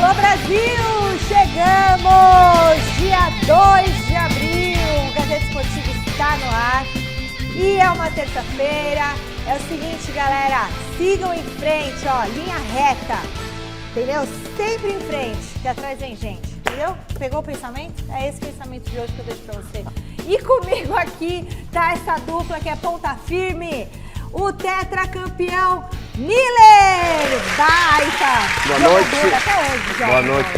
Alô Brasil, chegamos! Dia 2 de abril, o Gazeta Esportiva está no ar e é uma terça-feira. É o seguinte, galera, sigam em frente, ó, linha reta, entendeu? Sempre em frente, que atrás vem gente, entendeu? Pegou o pensamento? É esse pensamento de hoje que eu deixo pra você. E comigo aqui tá essa dupla que é ponta firme, o tetracampeão Miller! Baita! Boa noite. Até hoje, já. Boa noite,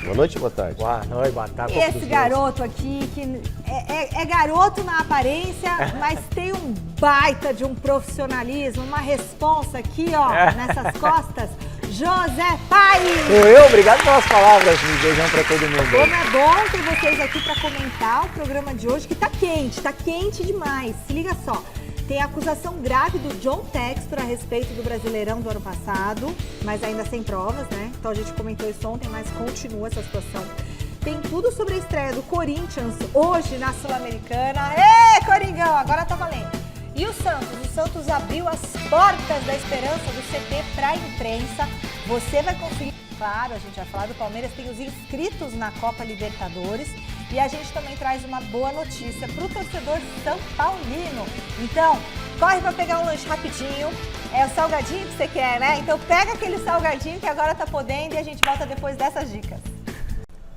boa noite e boa tarde. Boa noite, boa tarde. Esse garoto aqui, que é garoto na aparência, mas tem um baita de um profissionalismo, uma responsa aqui, ó, nessas costas. José Pai! Obrigado pelas palavras, um beijão pra todo mundo. Como é bom ter vocês aqui pra comentar o programa de hoje, que tá quente demais. Se liga só. Tem acusação grave do John Textor a respeito do Brasileirão do ano passado, mas ainda sem provas, né? Então a gente comentou isso ontem, mas continua essa situação. Tem tudo sobre a estreia do Corinthians hoje na Sul-Americana. Ê, Coringão, agora tá valendo. E o Santos abriu as portas da esperança do CT para a imprensa. Você vai conferir, claro, a gente vai falar do Palmeiras, tem os inscritos na Copa Libertadores. E a gente também traz uma boa notícia para o torcedor São Paulino. Então, corre para pegar um lanche rapidinho. É o salgadinho que você quer, né? Então pega aquele salgadinho que agora tá podendo e a gente volta depois dessas dicas.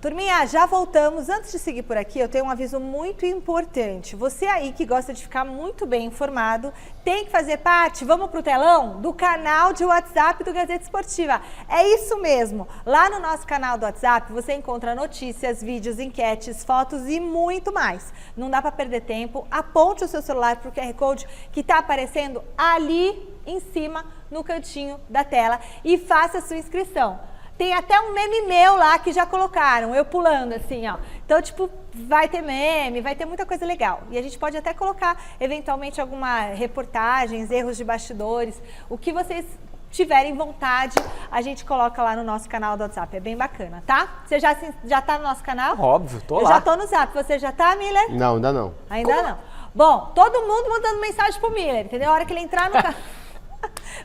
Turminha, já voltamos. Antes de seguir por aqui, eu tenho um aviso muito importante. Você aí que gosta de ficar muito bem informado, tem que fazer parte, vamos pro telão, do canal de WhatsApp do Gazeta Esportiva. É isso mesmo. Lá no nosso canal do WhatsApp, você encontra notícias, vídeos, enquetes, fotos e muito mais. Não dá para perder tempo. Aponte o seu celular pro QR Code que tá aparecendo ali em cima, no cantinho da tela, e faça a sua inscrição. Tem até um meme meu lá que já colocaram, eu pulando assim, ó. Então, tipo, vai ter meme, vai ter muita coisa legal. E a gente pode até colocar, eventualmente, alguma reportagens, erros de bastidores. O que vocês tiverem vontade, a gente coloca lá no nosso canal do WhatsApp. É bem bacana, tá? Você já tá no nosso canal? Óbvio, tô lá. Eu já tô no Zap. Você já tá, Miller? Não, ainda não. Ainda não. Bom, todo mundo mandando mensagem pro Miller, entendeu? A hora que ele entrar no canal...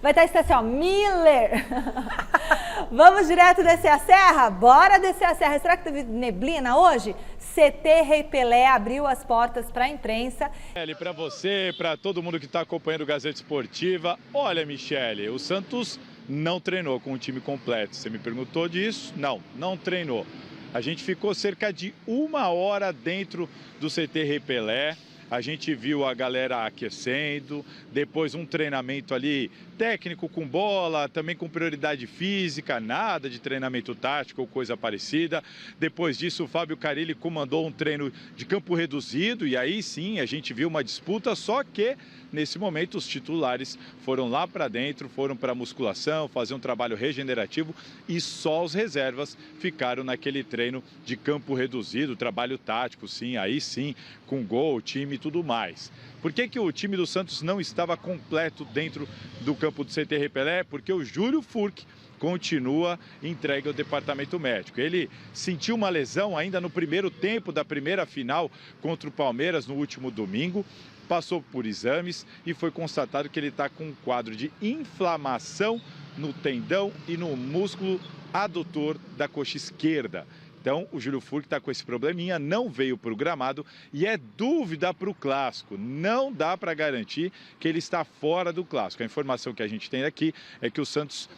Vai estar escrito assim, ó, Miller. Vamos direto descer a serra? Bora descer a serra. Será que teve neblina hoje? CT Rei Pelé abriu as portas para a imprensa. Para você, para todo mundo que está acompanhando o Gazeta Esportiva, olha, Michele, o Santos não treinou com o time completo. Você me perguntou disso? Não treinou. A gente ficou cerca de 1 hora dentro do CT Rei Pelé. A gente viu a galera aquecendo, depois um treinamento ali técnico com bola, também com prioridade física, nada de treinamento tático ou coisa parecida. Depois disso, o Fábio Carille comandou um treino de campo reduzido e aí sim a gente viu uma disputa, só que nesse momento os titulares foram lá para dentro, foram para a musculação, fazer um trabalho regenerativo e só os reservas ficaram naquele treino de campo reduzido, trabalho tático, sim, aí sim, com gol, time e tudo mais. Por que o time do Santos não estava completo dentro do campo do CT Rei Pelé? Porque o Júlio Furch continua entregue ao departamento médico. Ele sentiu uma lesão ainda no primeiro tempo da primeira final contra o Palmeiras no último domingo, passou por exames e foi constatado que ele está com um quadro de inflamação no tendão e no músculo adutor da coxa esquerda. Então, o Júlio Furch está com esse probleminha, não veio para o gramado e é dúvida para o Clássico. Não dá para garantir que ele está fora do Clássico. A informação que a gente tem aqui é que o Santos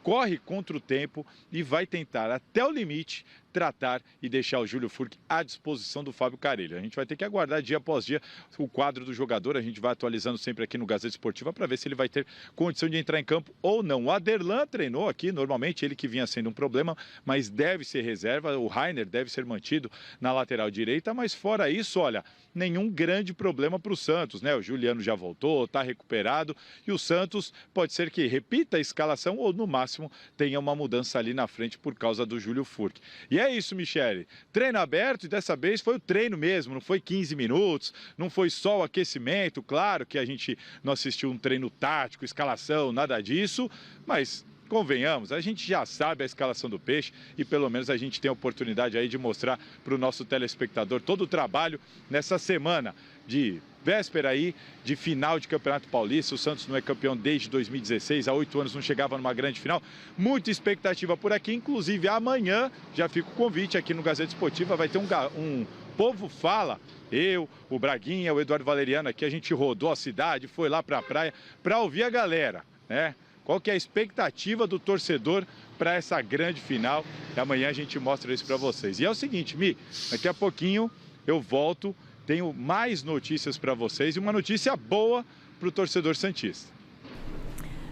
corre contra o tempo e vai tentar até o limite tratar e deixar o Júlio Furch à disposição do Fábio Carille. A gente vai ter que aguardar dia após dia o quadro do jogador, a gente vai atualizando sempre aqui no Gazeta Esportiva para ver se ele vai ter condição de entrar em campo ou não. O Aderlan treinou aqui, normalmente ele que vinha sendo um problema, mas deve ser reserva, o Rainer deve ser mantido na lateral direita, mas fora isso, olha, nenhum grande problema para o Santos, né? O Juliano já voltou, está recuperado e o Santos pode ser que repita a escalação ou no máximo tenha uma mudança ali na frente por causa do Júlio Furch. E é isso, Michele. Treino aberto e dessa vez foi o treino mesmo, não foi 15 minutos, não foi só o aquecimento. Claro que a gente não assistiu um treino tático, escalação, nada disso, mas convenhamos, a gente já sabe a escalação do Peixe e pelo menos a gente tem a oportunidade aí de mostrar para o nosso telespectador todo o trabalho nessa semana de véspera aí de final de Campeonato Paulista. O Santos não é campeão desde 2016, há 8 anos não chegava numa grande final. Muita expectativa por aqui, inclusive amanhã, já fica o convite aqui no Gazeta Esportiva, vai ter um Povo Fala. Eu, o Braguinha, o Eduardo Valeriano aqui, a gente rodou a cidade, foi lá para a praia para ouvir a galera, né? Qual que é a expectativa do torcedor para essa grande final? E amanhã a gente mostra isso para vocês. E é o seguinte, Mi, daqui a pouquinho eu volto, tenho mais notícias para vocês e uma notícia boa para o torcedor santista.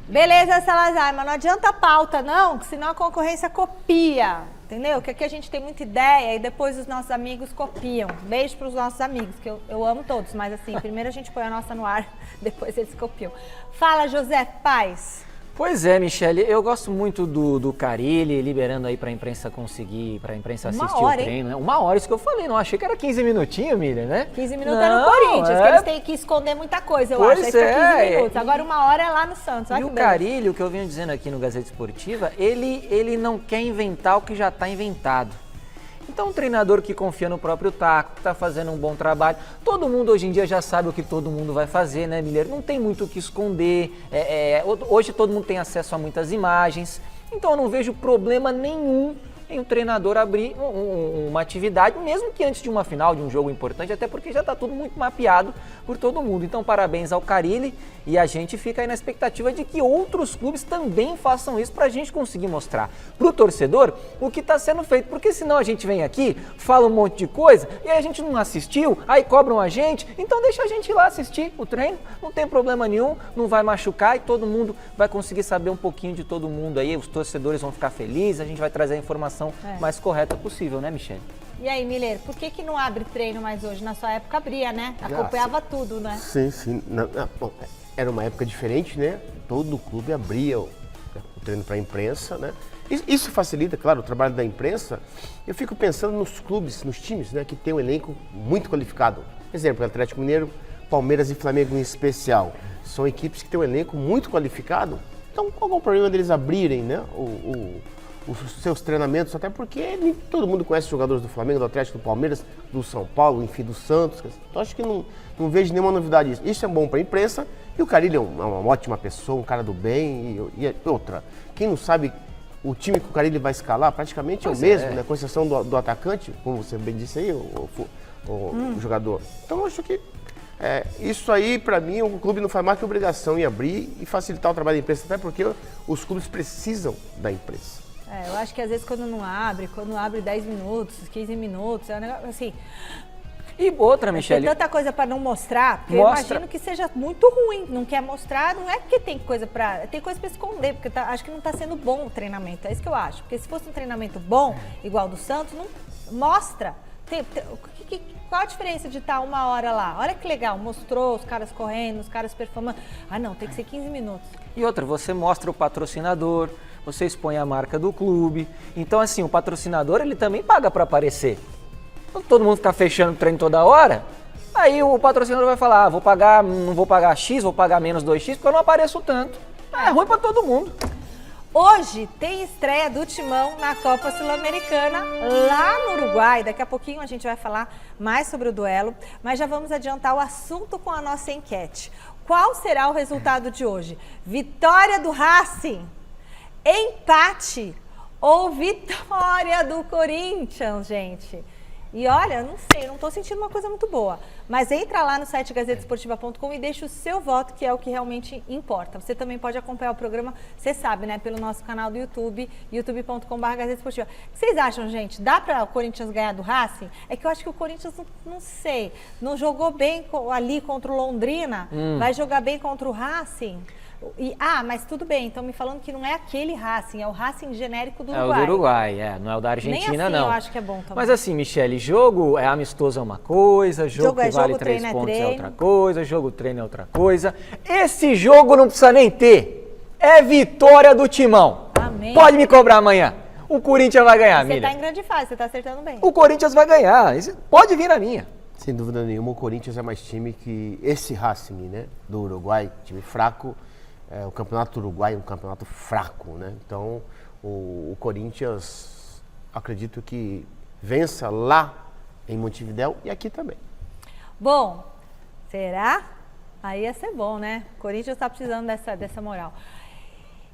Beleza, Salazar, mas não adianta a pauta, não, que senão a concorrência copia, entendeu? Que aqui a gente tem muita ideia e depois os nossos amigos copiam. Beijo para os nossos amigos, que eu amo todos, mas assim, primeiro a gente põe a nossa no ar, depois eles copiam. Fala, José Paz. Pois é, Michele, eu gosto muito do Carille liberando aí pra imprensa conseguir, pra imprensa assistir o treino, né? 1 hora, isso que eu falei, não achei que era 15 minutinhos, Miriam, né? 15 minutos é no Corinthians, que eles têm que esconder muita coisa, eu acho. Aí fica 15 minutos, agora 1 hora é lá no Santos. E o Carille, o que eu venho dizendo aqui no Gazeta Esportiva, ele não quer inventar o que já está inventado. Então, um treinador que confia no próprio taco, que está fazendo um bom trabalho. Todo mundo hoje em dia já sabe o que todo mundo vai fazer, né, Miller? Não tem muito o que esconder. Hoje todo mundo tem acesso a muitas imagens. Então, eu não vejo problema nenhum em um treinador abrir uma atividade, mesmo que antes de uma final, de um jogo importante, até porque já está tudo muito mapeado por todo mundo. Então, parabéns ao Carille e a gente fica aí na expectativa de que outros clubes também façam isso para a gente conseguir mostrar para o torcedor o que está sendo feito, porque senão a gente vem aqui, fala um monte de coisa e aí a gente não assistiu, aí cobram a gente, então deixa a gente ir lá assistir o treino, não tem problema nenhum, não vai machucar e todo mundo vai conseguir saber um pouquinho de todo mundo aí, os torcedores vão ficar felizes, a gente vai trazer a informação mais correta possível, né, Michele? E aí, Miller, por que não abre treino mais hoje? Na sua época abria, né? Acompanhava tudo, né? Sim. Bom, era uma época diferente, né? Todo clube abria o treino para a imprensa, né? Isso facilita, claro, o trabalho da imprensa. Eu fico pensando nos clubes, nos times, né? Que tem um elenco muito qualificado. Exemplo, Atlético Mineiro, Palmeiras e Flamengo em especial. São equipes que têm um elenco muito qualificado. Então, qual é o problema deles abrirem, né? Os seus treinamentos, até porque nem todo mundo conhece os jogadores do Flamengo, do Atlético, do Palmeiras, do São Paulo, enfim, do Santos. Então acho que não vejo nenhuma novidade nisso. Isso é bom para a imprensa e o Carille é uma ótima pessoa, um cara do bem e outra. Quem não sabe, o time que o Carille vai escalar praticamente é o mesmo, né? Com exceção do atacante, como você bem disse aí, o jogador. Então eu acho que isso aí, para mim, o clube não faz mais que obrigação em abrir e facilitar o trabalho da imprensa, até porque os clubes precisam da imprensa. Eu acho que às vezes quando abre 10 minutos, 15 minutos, é um negócio assim. E outra, Michele. Tem tanta coisa para não mostrar, porque eu imagino que seja muito ruim. Não quer mostrar, não é porque tem coisa para esconder, porque acho que não está sendo bom o treinamento. É isso que eu acho. Porque se fosse um treinamento bom, igual do Santos, não mostra. Qual a diferença de estar 1 hora lá? Olha que legal, mostrou os caras correndo, os caras performando. Ah, não, tem que ser 15 minutos. E outra, você mostra o patrocinador, você expõe a marca do clube. Então, assim, o patrocinador, ele também paga para aparecer. Então, todo mundo ficar fechando o treino toda hora, aí o patrocinador vai falar, não vou pagar X, vou pagar menos 2X, porque eu não apareço tanto. É ruim para todo mundo. Hoje tem estreia do Timão na Copa Sul-Americana lá no Uruguai. Daqui a pouquinho a gente vai falar mais sobre o duelo, mas já vamos adiantar o assunto com a nossa enquete. Qual será o resultado de hoje? Vitória do Racing? Empate ou vitória do Corinthians, gente? E olha, não sei, não estou sentindo uma coisa muito boa. Mas entra lá no site gazetesportiva.com e deixa o seu voto, que é o que realmente importa. Você também pode acompanhar o programa, você sabe, né? Pelo nosso canal do YouTube, youtube.com/gazetesportiva. O que vocês acham, gente? Dá para o Corinthians ganhar do Racing? É que eu acho que o Corinthians, não sei, não jogou bem ali contra o Londrina, vai jogar bem contra o Racing. Mas tudo bem, então me falando que não é aquele Racing, é o Racing genérico do Uruguai. É o do Uruguai, não é o da Argentina, nem assim não. Eu acho que é bom também. Mas assim, Michele, jogo amistoso é uma coisa, jogo que vale 3 pontos é outra coisa, jogo treino é outra coisa. Esse jogo não precisa nem ter, é vitória do Timão. Amém. Pode me cobrar amanhã. O Corinthians vai ganhar, Miriam. Você tá em grande fase, você tá acertando bem. O Corinthians vai ganhar, pode vir na minha. Sem dúvida nenhuma, o Corinthians é mais time que esse Racing, né, do Uruguai, time fraco. o campeonato uruguaio é um campeonato fraco, né? Então, o Corinthians, acredito que vença lá em Montevidéu e aqui também. Bom, será? Aí ia ser bom, né? O Corinthians está precisando dessa moral.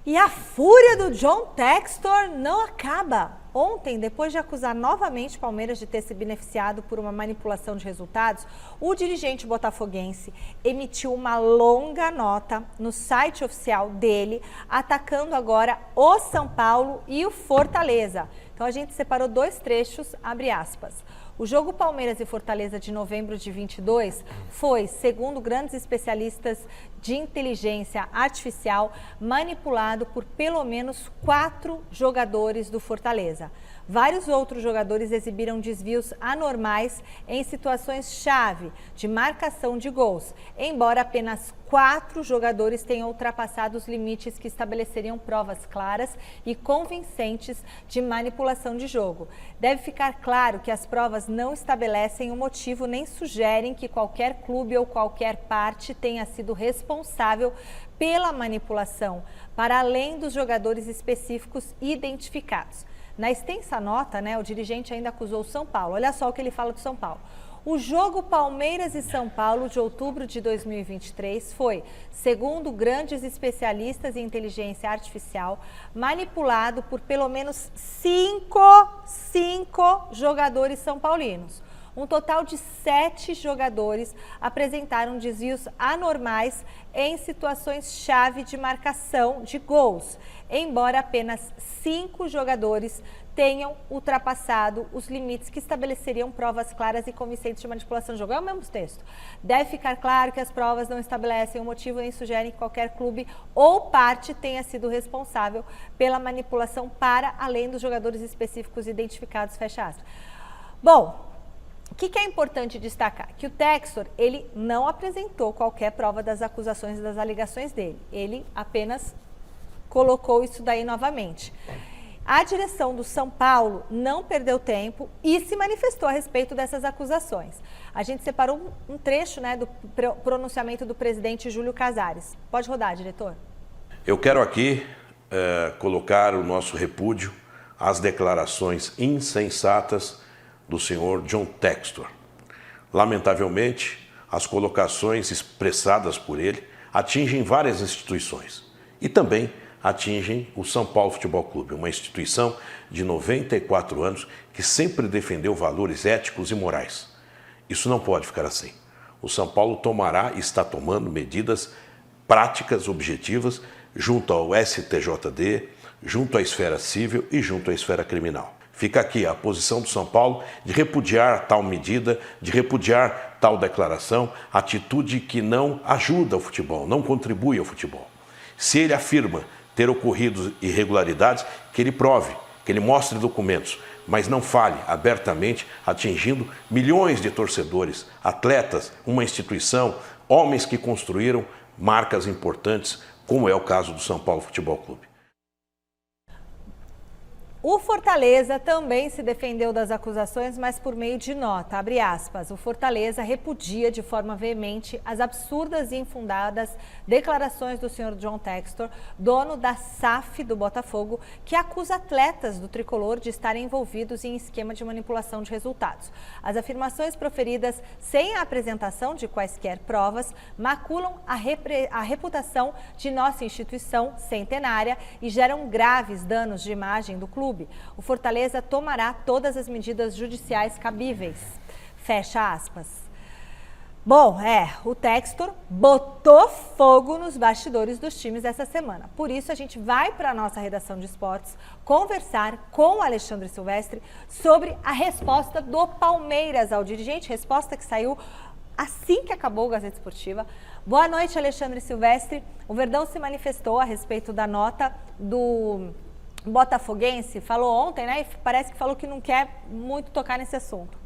E a fúria do John Textor não acaba. Ontem, depois de acusar novamente o Palmeiras de ter se beneficiado por uma manipulação de resultados, o dirigente botafoguense emitiu uma longa nota no site oficial dele, atacando agora o São Paulo e o Fortaleza. Então a gente separou 2 trechos, abre aspas. O jogo Palmeiras e Fortaleza de novembro de 22 foi, segundo grandes especialistas de inteligência artificial, manipulado por pelo menos 4 jogadores do Fortaleza. Vários outros jogadores exibiram desvios anormais em situações-chave de marcação de gols, embora apenas 4 jogadores tenham ultrapassado os limites que estabeleceriam provas claras e convincentes de manipulação de jogo. Deve ficar claro que as provas não estabelecem o motivo nem sugerem que qualquer clube ou qualquer parte tenha sido responsável pela manipulação, para além dos jogadores específicos identificados. Na extensa nota, o dirigente ainda acusou o São Paulo. Olha só o que ele fala do São Paulo. O jogo Palmeiras e São Paulo de outubro de 2023 foi, segundo grandes especialistas em inteligência artificial, manipulado por pelo menos 5 jogadores são paulinos. Um total de 7 jogadores apresentaram desvios anormais em situações-chave de marcação de gols, embora apenas 5 jogadores tenham ultrapassado os limites que estabeleceriam provas claras e convincentes de manipulação de jogo. É o mesmo texto. Deve ficar claro que as provas não estabelecem o motivo nem sugerem que qualquer clube ou parte tenha sido responsável pela manipulação para além dos jogadores específicos identificados, fecha aspas. Bom, o que é importante destacar? Que o Textor, ele não apresentou qualquer prova das acusações e das alegações dele. Ele apenas colocou isso daí novamente. A direção do São Paulo não perdeu tempo e se manifestou a respeito dessas acusações. A gente separou um trecho do pronunciamento do presidente Júlio Casares. Pode rodar, diretor. Eu quero aqui colocar o nosso repúdio às declarações insensatas do senhor John Textor. Lamentavelmente, as colocações expressadas por ele atingem várias instituições e também atingem o São Paulo Futebol Clube, uma instituição de 94 anos que sempre defendeu valores éticos e morais. Isso não pode ficar assim. O São Paulo tomará e está tomando medidas práticas, objetivas, junto ao STJD, junto à esfera civil e junto à esfera criminal. Fica aqui a posição do São Paulo de repudiar tal medida, de repudiar tal declaração, atitude que não ajuda o futebol, não contribui ao futebol. Se ele afirma ter ocorrido irregularidades, que ele prove, que ele mostre documentos, mas não fale abertamente, atingindo milhões de torcedores, atletas, uma instituição, homens que construíram marcas importantes, como é o caso do São Paulo Futebol Clube. O Fortaleza também se defendeu das acusações, mas por meio de nota, abre aspas. O Fortaleza repudia de forma veemente as absurdas e infundadas declarações do senhor John Textor, dono da SAF do Botafogo, que acusa atletas do tricolor de estarem envolvidos em esquema de manipulação de resultados. As afirmações proferidas sem a apresentação de quaisquer provas maculam a reputação de nossa instituição centenária e geram graves danos de imagem do clube. O Fortaleza tomará todas as medidas judiciais cabíveis. Fecha aspas. Bom, o Textor botou fogo nos bastidores dos times essa semana. Por isso, a gente vai para a nossa redação de esportes conversar com o Alexandre Silvestre sobre a resposta do Palmeiras ao dirigente, resposta que saiu assim que acabou o Gazeta Esportiva. Boa noite, Alexandre Silvestre. O Verdão se manifestou a respeito da nota do botafoguense, falou ontem, e parece que falou que não quer muito tocar nesse assunto.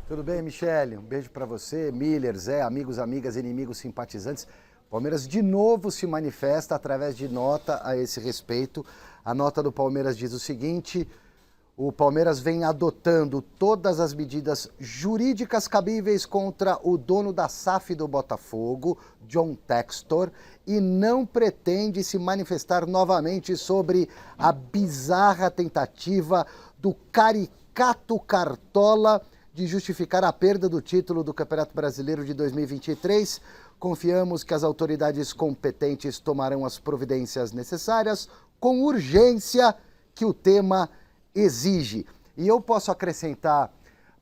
Tudo bem, Michele? Um beijo para você, Miller, Zé, amigos, amigas, inimigos, simpatizantes. Palmeiras de novo se manifesta através de nota a esse respeito. A nota do Palmeiras diz o seguinte: o Palmeiras vem adotando todas as medidas jurídicas cabíveis contra o dono da SAF do Botafogo, John Textor, e não pretende se manifestar novamente sobre a bizarra tentativa do caricato Cartola de justificar a perda do título do Campeonato Brasileiro de 2023. Confiamos que as autoridades competentes tomarão as providências necessárias com urgência que o tema exige. E eu posso acrescentar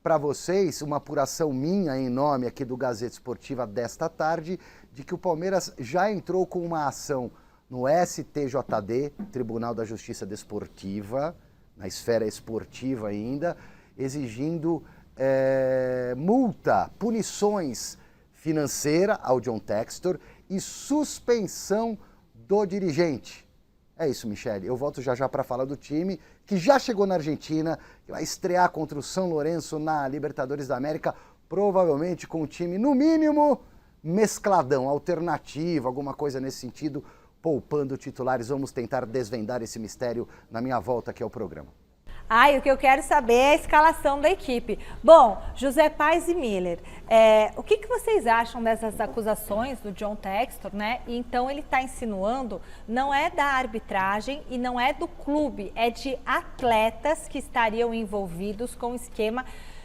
para vocês uma apuração minha em nome aqui do Gazeta Esportiva desta tarde, de que o Palmeiras já entrou com uma ação no STJD, Tribunal da Justiça Desportiva, na esfera esportiva ainda, exigindo multa, punições financeira ao John Textor e suspensão do dirigente. É isso, Michele. Eu volto já para falar do time que já chegou na Argentina, que vai estrear contra o São Lourenço na Libertadores da América, provavelmente com um time, no mínimo, mescladão, alternativo, alguma coisa nesse sentido, poupando titulares. Vamos tentar desvendar esse mistério na minha volta aqui ao programa. O que eu quero saber é a escalação da equipe. Bom, José Paes e Miller, o que vocês acham dessas acusações do John Textor, né? Então ele está insinuando, não é da arbitragem e não é do clube, é de atletas que estariam envolvidos com o esquema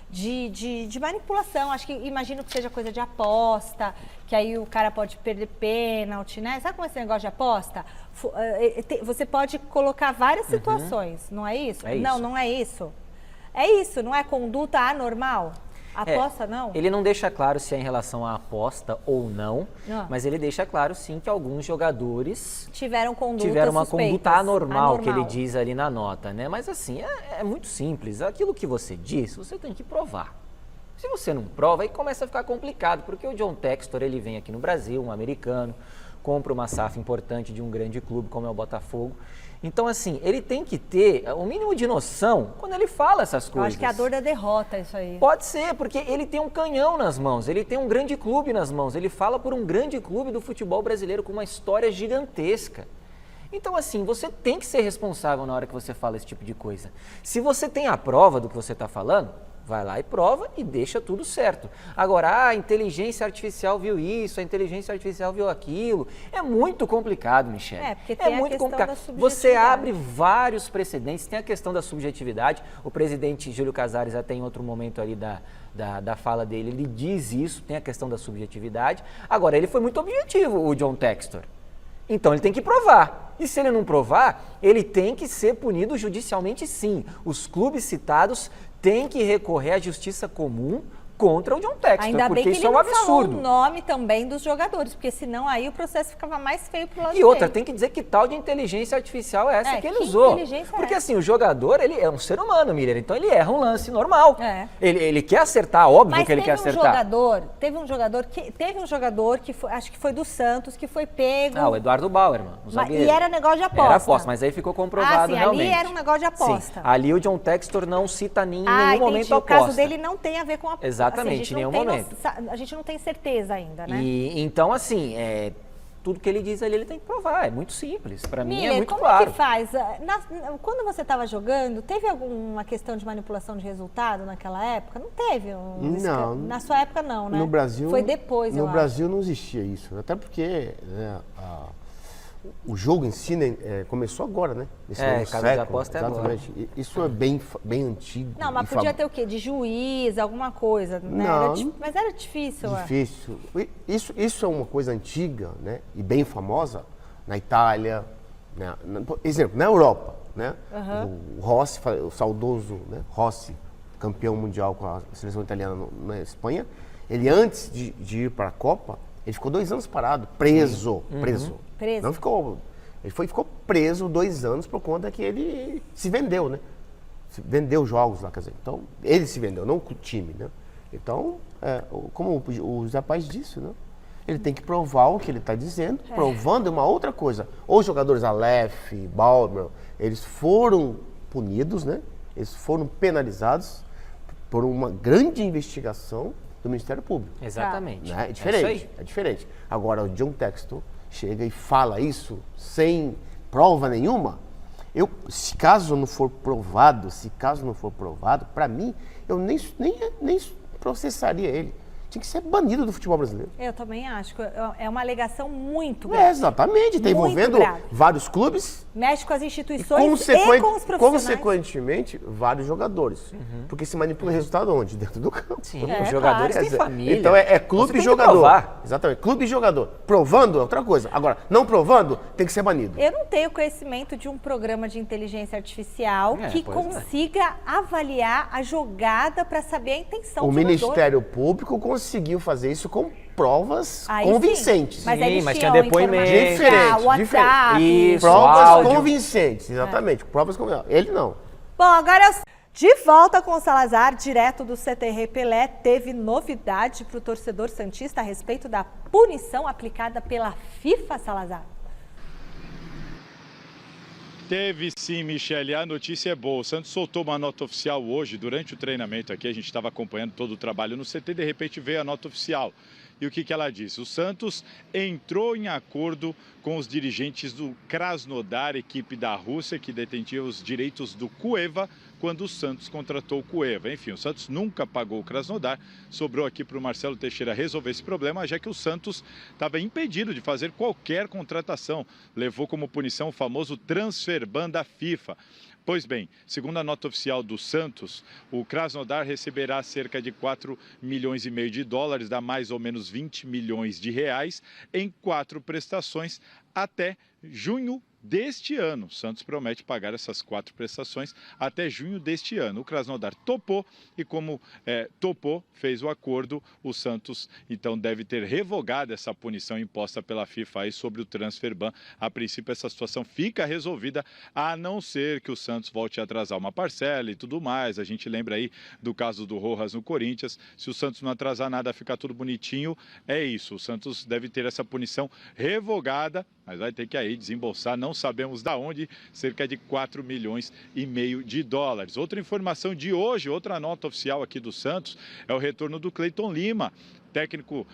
de manipulação. Acho que, imagino que seja coisa de aposta, que aí o cara pode perder pênalti, né? Sabe como é esse negócio de aposta? Você pode colocar várias situações, não é isso? Não, não é isso. É isso, não é conduta anormal? Aposta não? Ele não deixa claro se é em relação à aposta ou não, mas ele deixa claro sim que alguns jogadores tiveram uma conduta anormal, que ele diz ali na nota, né? Mas assim, é muito simples. Aquilo que você diz, você tem que provar. Se você não prova, aí começa a ficar complicado, porque o John Textor, ele vem aqui no Brasil, um americano, compra uma SAF importante de um grande clube como é o Botafogo. Então, assim, ele tem que ter o mínimo de noção quando ele fala essas coisas. Eu acho que é a dor da derrota isso aí. Pode ser, porque ele tem um canhão nas mãos, ele tem um grande clube nas mãos, ele fala por um grande clube do futebol brasileiro com uma história gigantesca. Então, assim, você tem que ser responsável na hora que você fala esse tipo de coisa. Se você tem a prova do que você está falando, vai lá e prova e deixa tudo certo. Agora, a inteligência artificial viu isso, a inteligência artificial viu aquilo. É muito complicado, Michele. Porque tem muito complicado. Você abre vários precedentes, tem a questão da subjetividade. O presidente Júlio Casares, até em outro momento ali da fala dele, ele diz isso, tem a questão da subjetividade. Agora, ele foi muito objetivo, o John Textor. Então, ele tem que provar. E se ele não provar, ele tem que ser punido judicialmente, sim. Os clubes citados têm que recorrer à justiça comum contra o John Textor, ainda porque bem que isso ele é um não absurdo. falou o nome também dos jogadores, porque senão aí o processo ficava mais feio pro lado E outra, dele. tem que dizer que tal de inteligência artificial é essa que ele que usou. inteligência Porque é assim, o jogador, ele é um ser humano, Miller, então ele erra um lance normal. Ele quer acertar, óbvio. Mas que ele quer acertar. Teve um jogador que foi, acho que foi do Santos, que foi pego. O Eduardo Bauer, mano. E era negócio de aposta. Era aposta, mas aí ficou comprovado realmente. Ali era um negócio de aposta. Sim, ali o John Textor não cita em nenhum momento a aposta. O caso dele não tem a ver com a aposta. Exatamente, em nenhum momento. A gente não tem certeza ainda, né? Então, assim, tudo que ele diz ali, ele tem que provar. É muito simples. Para mim é muito como claro. Como é que faz? Quando você estava jogando, teve alguma questão de manipulação de resultado naquela época? Não teve? Não. Na sua época, não, né? No Brasil... Foi depois, No Brasil não existia isso. Até porque o jogo em si começou agora, né? Nesse novo casa século, de aposta é agora. Isso é bem antigo. Não, mas podia ter o quê? De juiz, alguma coisa, né? Mas era difícil. Difícil. Isso é uma coisa antiga, né? E bem famosa na Itália, né? Por exemplo, na Europa, né? O Rossi, o saudoso, né? Rossi, campeão mundial com a seleção italiana na Espanha, ele antes de ir para a Copa, ele ficou 2 anos parado, preso. Não ficou. Ele ficou preso 2 anos por conta que ele se vendeu, né? Vendeu jogos lá, quer dizer. Então, ele se vendeu, não o time, né? Então, como o José Paes disse, né? Ele tem que provar o que ele está dizendo, provando uma outra coisa. Os jogadores Aleph, Bauer, eles foram punidos, né? Eles foram penalizados por uma grande investigação do Ministério Público. Exatamente. Né? É diferente. Agora, o John Textor chega e fala isso sem prova nenhuma, Se caso não for provado, para mim, eu nem processaria ele. Tinha que ser banido do futebol brasileiro. Eu também acho que é uma alegação muito grave. Exatamente, está envolvendo vários clubes. Mexe com as instituições e com os profissionais. Consequentemente, vários jogadores. Porque se manipula o resultado onde? Dentro do campo. Sim, os jogadores têm família. Então é clube e jogador. Exatamente, clube e jogador. Provando é outra coisa. Agora, não provando, tem que ser banido. Eu não tenho conhecimento de um programa de inteligência artificial que consiga avaliar a jogada para saber a intenção do jogador. O Ministério Público conseguiu fazer isso com provas convincentes. Sim, mas tinha depoimento. Diferente. Provas convincentes, exatamente. Provas convincentes. Ele não. Bom, agora de volta com o Salazar, direto do CTR Pelé, teve novidade para o torcedor santista a respeito da punição aplicada pela FIFA, Salazar? Teve sim, Michele. A notícia é boa. O Santos soltou uma nota oficial hoje, durante o treinamento aqui. A gente estava acompanhando todo o trabalho no CT, de repente veio a nota oficial. E o que ela disse? O Santos entrou em acordo com os dirigentes do Krasnodar, equipe da Rússia, que detentia os direitos do Cueva, quando o Santos contratou o Cueva. Enfim, o Santos nunca pagou o Krasnodar. Sobrou aqui para o Marcelo Teixeira resolver esse problema, já que o Santos estava impedido de fazer qualquer contratação. Levou como punição o famoso transfer ban da FIFA. Pois bem, segundo a nota oficial do Santos, o Krasnodar receberá cerca de 4,5 milhões de dólares, dá mais ou menos 20 milhões de reais, em 4 prestações até junho deste ano. O Santos promete pagar essas 4 prestações até junho deste ano. O Krasnodar topou e como topou, fez o acordo, o Santos então deve ter revogado essa punição imposta pela FIFA aí sobre o transfer ban. A princípio essa situação fica resolvida, a não ser que o Santos volte a atrasar uma parcela e tudo mais. A gente lembra aí do caso do Rojas no Corinthians. Se o Santos não atrasar nada, ficar tudo bonitinho, é isso. O Santos deve ter essa punição revogada, mas vai ter que aí desembolsar, não sabemos da onde, cerca de 4,5 milhões de dólares. Outra informação de hoje, outra nota oficial aqui do Santos, é o retorno do Cleiton Lima, técnico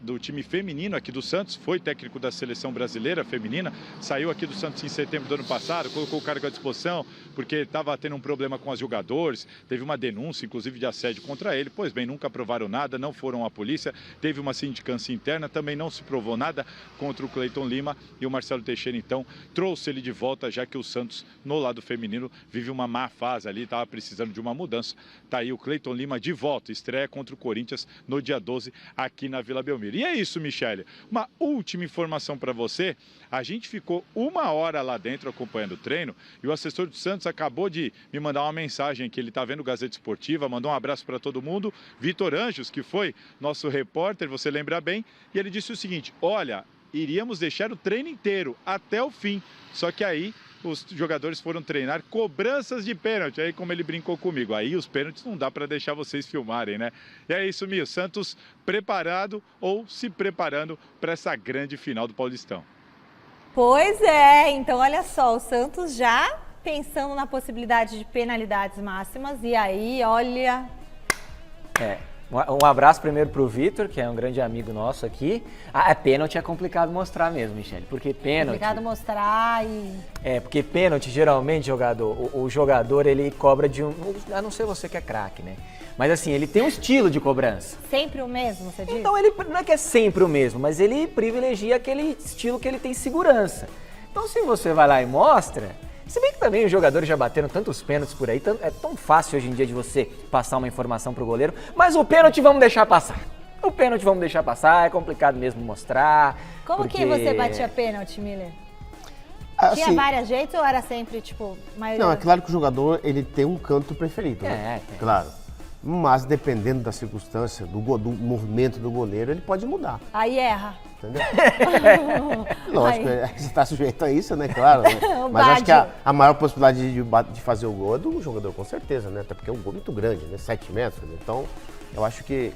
do time feminino aqui do Santos, foi técnico da seleção brasileira feminina, saiu aqui do Santos em setembro do ano passado, colocou o cargo à disposição porque estava tendo um problema com os jogadores, teve uma denúncia, inclusive de assédio contra ele. Pois bem, nunca provaram nada, não foram à polícia, teve uma sindicância interna, também não se provou nada contra o Cleiton Lima e o Marcelo Teixeira, então, trouxe ele de volta, já que o Santos, no lado feminino, vive uma má fase ali, estava precisando de uma mudança. Tá aí o Cleiton Lima de volta, estreia contra o Corinthians no dia 12 aqui na Vila Belmiro. E é isso, Michele. Uma última informação para você. A gente ficou 1 hora lá dentro acompanhando o treino e o assessor do Santos acabou de me mandar uma mensagem que ele está vendo Gazeta Esportiva, mandou um abraço para todo mundo. Vitor Anjos, que foi nosso repórter, você lembra bem, e ele disse o seguinte: olha, iríamos deixar o treino inteiro até o fim, só que aí os jogadores foram treinar cobranças de pênalti. Aí, como ele brincou comigo, aí os pênaltis não dá para deixar vocês filmarem, né? E é isso, Mil. Santos preparado ou se preparando para essa grande final do Paulistão. Pois é, então olha só, o Santos já pensando na possibilidade de penalidades máximas e aí, olha... Um abraço primeiro para o Vitor, que é um grande amigo nosso aqui. Pênalti é complicado mostrar mesmo, Michele, porque pênalti... Complicado mostrar e... porque pênalti, geralmente, o jogador, ele cobra de um... A não ser você que é craque, né? Mas assim, ele tem um estilo de cobrança. Sempre o mesmo, você diz? Então, ele não é que é sempre o mesmo, mas ele privilegia aquele estilo que ele tem segurança. Então, se você vai lá e mostra... Se bem que também os jogadores já bateram tantos pênaltis por aí, é tão fácil hoje em dia de você passar uma informação pro goleiro, mas o pênalti vamos deixar passar. O pênalti vamos deixar passar, é complicado mesmo mostrar. Como que você batia pênalti, Miller? Tinha vários jeitos ou era sempre, tipo, maioria? Não, é claro que o jogador, ele tem um canto preferido, né? Claro. Mas dependendo da circunstância, do movimento do goleiro, ele pode mudar. Aí erra. Entendeu? Lógico, você está sujeito a isso, né? Claro. Né? Mas acho que a maior possibilidade de fazer o gol é do jogador, com certeza, né? Até porque é um gol muito grande, né? 7 metros. Então, eu acho que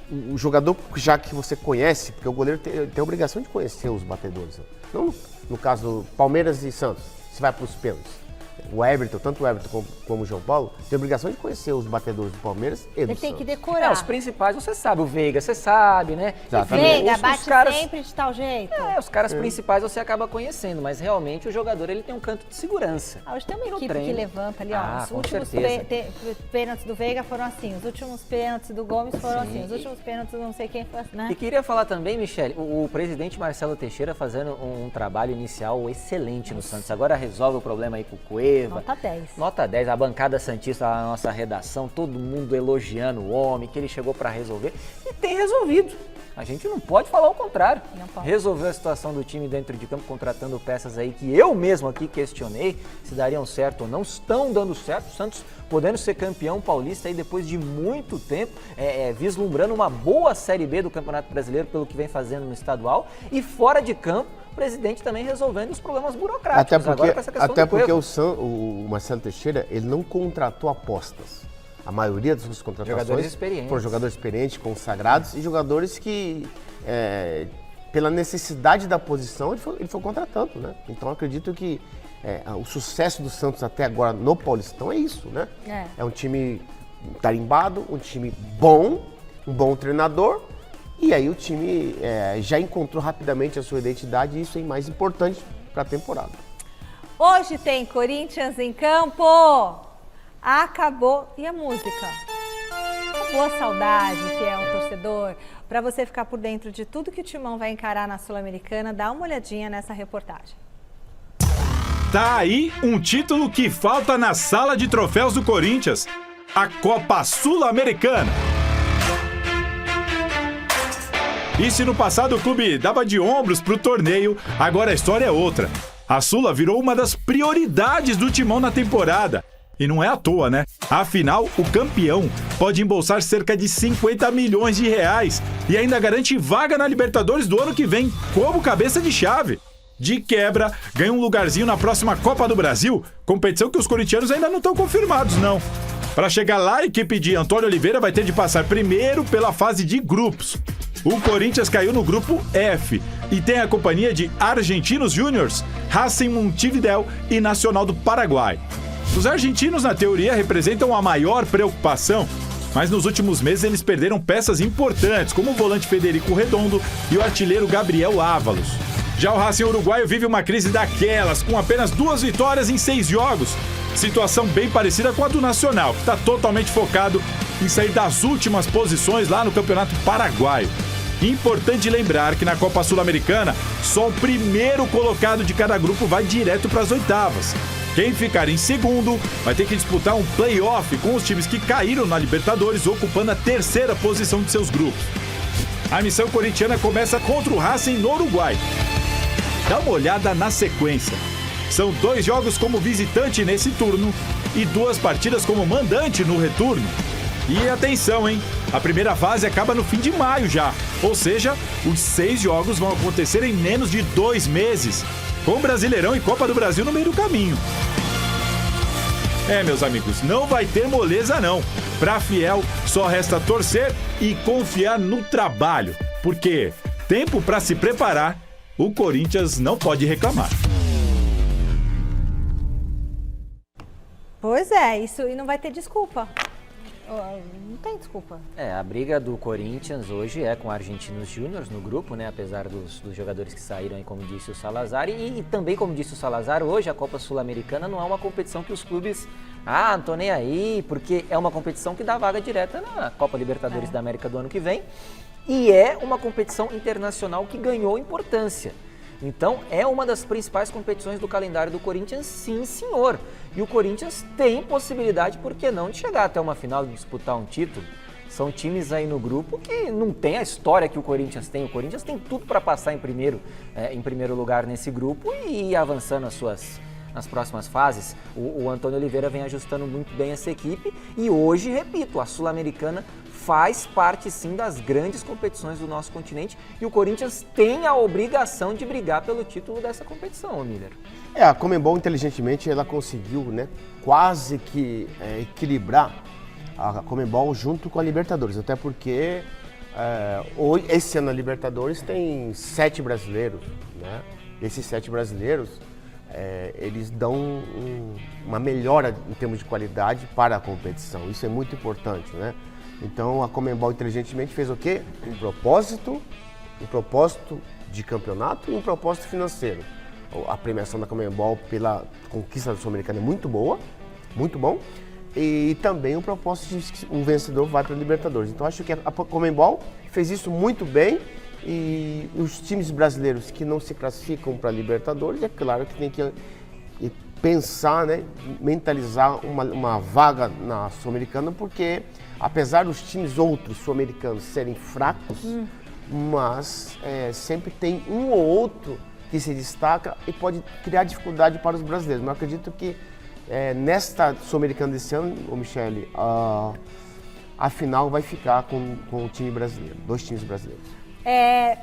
o jogador, já que você conhece, porque o goleiro tem a obrigação de conhecer os batedores. Não no caso do Palmeiras e Santos, se vai para os pênaltis. O Everton, tanto o Everton como o João Paulo, tem a obrigação de conhecer os batedores do Palmeiras e do Ele tem que Santos. decorar. Os principais você sabe, o Veiga você sabe, né? Exatamente. Veiga, os bate caras- sempre de tal jeito. Os caras principais você acaba conhecendo, mas realmente o jogador ele tem um canto de segurança. Hoje tem uma No equipe treino. que levanta ali, ó. Ah, Os com últimos certeza. pênaltis do Veiga foram assim, os últimos pênaltis do Gomes foram assim, os últimos pênaltis do não sei quem foi assim, né? E queria falar também, Michele, o presidente Marcelo Teixeira fazendo um trabalho inicial excelente no Santos. Agora resolve o problema aí com o Cueva. Nota 10. Nota 10, a bancada santista, a nossa redação, todo mundo elogiando o homem, que ele chegou para resolver e tem resolvido. A gente não pode falar o contrário. Não pode. Resolveu a situação do time dentro de campo, contratando peças aí que eu mesmo aqui questionei se dariam certo ou não. Estão dando certo. O Santos podendo ser campeão paulista aí depois de muito tempo, vislumbrando uma boa Série B do Campeonato Brasileiro pelo que vem fazendo no estadual. E fora de campo, o presidente também resolvendo os problemas burocráticos. Agora com essa questão do porque Cueva. o Marcelo Teixeira, ele não contratou apostas. A maioria das suas contratações Jogadores experientes. foram jogadores experientes, consagrados e jogadores que, pela necessidade da posição, ele foi contratando, né? Então, acredito que o sucesso do Santos até agora no Paulistão é isso, né? É um time tarimbado, um time bom, um bom treinador, e aí o time já encontrou rapidamente a sua identidade e isso é mais importante para a temporada. Hoje tem Corinthians em campo. Acabou. E a música? Boa saudade, fiel torcedor. Para você ficar por dentro de tudo que o Timão vai encarar na Sul-Americana, dá uma olhadinha nessa reportagem. Tá aí um título que falta na sala de troféus do Corinthians, a Copa Sul-Americana. E se no passado o clube dava de ombros pro torneio, agora a história é outra. A Sula virou uma das prioridades do Timão na temporada. E não é à toa, né? Afinal, o campeão pode embolsar cerca de 50 milhões de reais e ainda garante vaga na Libertadores do ano que vem, como cabeça de chave. De quebra, ganha um lugarzinho na próxima Copa do Brasil, competição que os corintianos ainda não estão confirmados, não. Para chegar lá, a equipe de Antônio Oliveira vai ter de passar primeiro pela fase de grupos. O Corinthians caiu no grupo F e tem a companhia de Argentinos Júniors, Racing Montevidéu e Nacional do Paraguai. Os argentinos, na teoria, representam a maior preocupação, mas nos últimos meses eles perderam peças importantes, como o volante Federico Redondo e o artilheiro Gabriel Ávalos. Já o Racing uruguaio vive uma crise daquelas, com apenas 2 vitórias em 6 jogos. Situação bem parecida com a do Nacional, que está totalmente focado em sair das últimas posições lá no Campeonato Paraguaio. Importante lembrar que na Copa Sul-Americana, só o primeiro colocado de cada grupo vai direto para as oitavas. Quem ficar em segundo vai ter que disputar um play-off com os times que caíram na Libertadores, ocupando a 3ª posição de seus grupos. A missão corintiana começa contra o Racing no Uruguai. Dá uma olhada na sequência. São 2 jogos como visitante nesse turno e 2 partidas como mandante no retorno. E atenção, hein? A primeira fase acaba no fim de maio já. Ou seja, os 6 jogos vão acontecer em menos de 2 meses. Com Brasileirão e Copa do Brasil no meio do caminho. Meus amigos, não vai ter moleza não. Pra fiel, só resta torcer e confiar no trabalho. Porque tempo pra se preparar, o Corinthians não pode reclamar. Pois é, isso e não vai ter desculpa. Não tem desculpa. A briga do Corinthians hoje é com Argentinos Júniors no grupo, né? Apesar dos jogadores que saíram aí, como disse o Salazar. E também, como disse o Salazar, hoje a Copa Sul-Americana não é uma competição que os clubes... não tô nem aí, porque é uma competição que dá vaga direta na Copa Libertadores da América do ano que vem. E é uma competição internacional que ganhou importância. Então, é uma das principais competições do calendário do Corinthians, sim, senhor. E o Corinthians tem possibilidade, por que não, de chegar até uma final e disputar um título. São times aí no grupo que não tem a história que o Corinthians tem. O Corinthians tem tudo para passar em primeiro lugar nesse grupo e ir avançando nas próximas fases. O Antônio Oliveira vem ajustando muito bem essa equipe e hoje, repito, a Sul-Americana faz parte sim das grandes competições do nosso continente e o Corinthians tem a obrigação de brigar pelo título dessa competição, Miller. A Conmebol, inteligentemente, ela conseguiu, né, quase que equilibrar a Conmebol junto com a Libertadores, até porque esse ano a Libertadores tem 7 brasileiros, né? Esses 7 brasileiros eles dão uma melhora em termos de qualidade para a competição. Isso é muito importante, né? Então a Conmebol inteligentemente fez o quê? Um propósito de campeonato e um propósito financeiro. A premiação da Conmebol pela conquista da Sul-Americana é muito boa, muito bom. E também um propósito de que um vencedor vai para a Libertadores. Então acho que a Conmebol fez isso muito bem. E os times brasileiros que não se classificam para a Libertadores, é claro que tem que pensar, né, mentalizar uma vaga na Sul-Americana, porque apesar dos times outros sul-americanos serem fracos, mas sempre tem um ou outro que se destaca e pode criar dificuldade para os brasileiros. Mas eu acredito que nesta Sul-Americana desse ano, Michele, a final vai ficar com o time brasileiro, 2 times brasileiros.